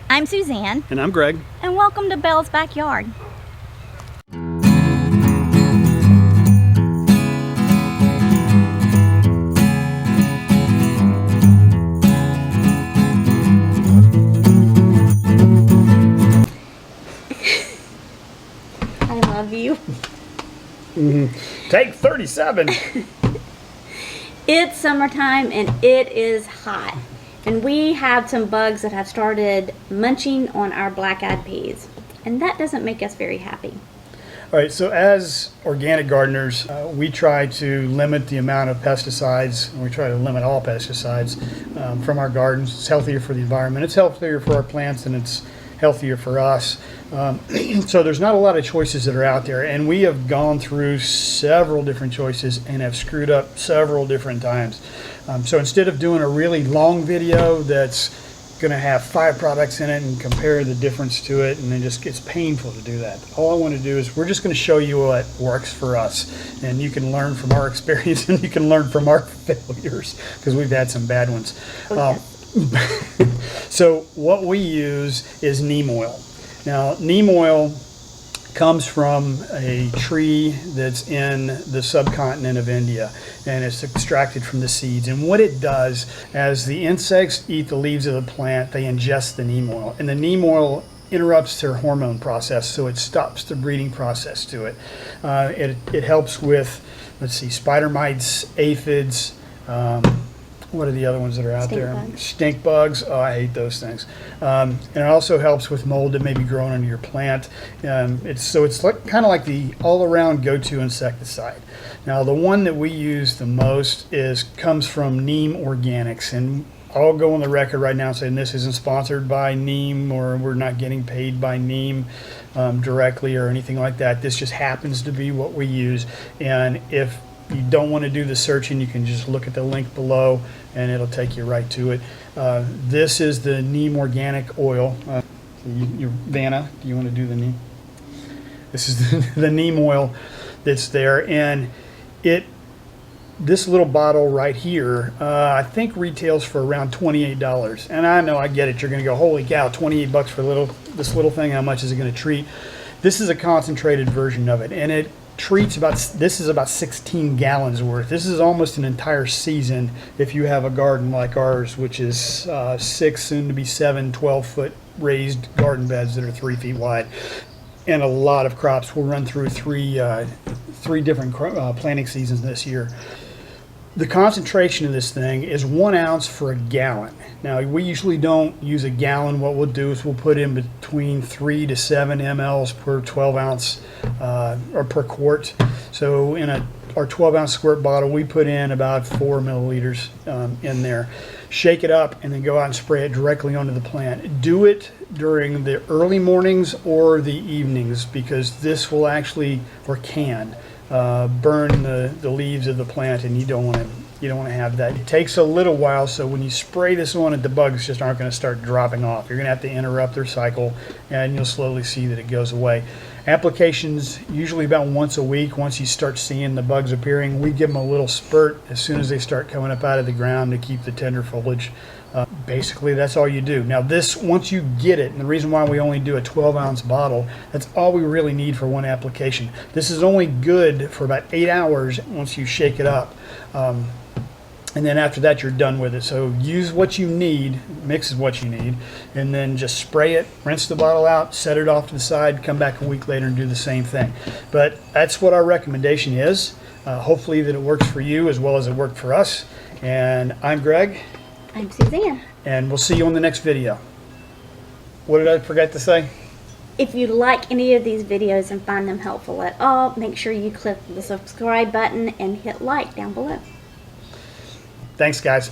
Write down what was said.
I'm Suzanne. And I'm Greg. And welcome to Belle's Backyard. I love you. Take 37. It's summertime and it is hot. And we have some bugs that have started munching on our black-eyed peas. And that doesn't make us very happy. All right, so as organic gardeners, we try to limit the amount of pesticides, and we try to limit all pesticides from our gardens. It's healthier for the environment, it's healthier for our plants, and it's healthier for us. So there's not a lot of choices that are out there, and we have gone through several different choices and have screwed up several different times. So instead of doing a really long video that's going to have 5 products in it and compare the difference to it, and then just gets painful to do that. All I want to do is we're just going to show you what works for us, and you can learn from our experience and you can learn from our failures, because we've had some bad ones. So what we use is neem oil. Now, neem oil comes from a tree that's in the subcontinent of India, and it's extracted from the seeds. And what it does, as the insects eat the leaves of the plant, they ingest the neem oil, and the neem oil interrupts their hormone process, so it stops the breeding process to it. It helps with, let's see, spider mites, aphids, what are the other ones that are out there? Bugs. Stink bugs. Oh, I hate those things. And it also helps with mold that may be growing under your plant. It's like, kind of like the all-around go-to insecticide. Now, the one that we use the most comes from NEEM Organics, and I'll go on the record right now saying this isn't sponsored by NEEM, or we're not getting paid by NEEM directly or anything like that. This just happens to be what we use, and if you don't want to do the searching, you can just look at the link below and it'll take you right to it. This is the neem organic oil. Vanna, do you want to do the neem? This is the neem oil that's there, and this little bottle right here I think retails for around $28. And I know, I get it, you're going to go, holy cow, 28 bucks for this little thing, how much is it going to treat? This is a concentrated version of it, and it treats this is about 16 gallons worth. This is almost an entire season if you have a garden like ours, which is 6, soon to be 7, 12-foot raised garden beds that are 3 feet wide. And a lot of crops. Will run through three different planting seasons this year. The concentration of this thing is 1 ounce for a gallon. Now, we usually don't use a gallon. What we'll do is we'll put in between 3 to 7 mLs per 12 ounce or per quart. So in our 12 ounce squirt bottle, we put in about 4 milliliters in there. Shake it up and then go out and spray it directly onto the plant. Do it during the early mornings or the evenings, because this will actually, or can, burn the leaves of the plant, and you don't want to have that. It takes a little while, so when you spray this on it, the bugs just aren't going to start dropping off. You're going to have to interrupt their cycle, and you'll slowly see that it goes away. Applications usually about once a week. Once you start seeing the bugs appearing, we give them a little spurt as soon as they start coming up out of the ground to keep the tender foliage. Basically, that's all you do. Now this, once you get it, and the reason why we only do a 12-ounce bottle, that's all we really need for one application. This is only good for about 8 hours once you shake it up. And then after that, you're done with it. So use what you need, mix what you need, and then just spray it, rinse the bottle out, set it off to the side, come back a week later and do the same thing. But that's what our recommendation is. Hopefully that it works for you as well as it worked for us. And I'm Greg. I'm Suzanne. And we'll see you on the next video. What did I forget to say? If you like any of these videos and find them helpful at all, make sure you click the subscribe button and hit like down below. Thanks, guys.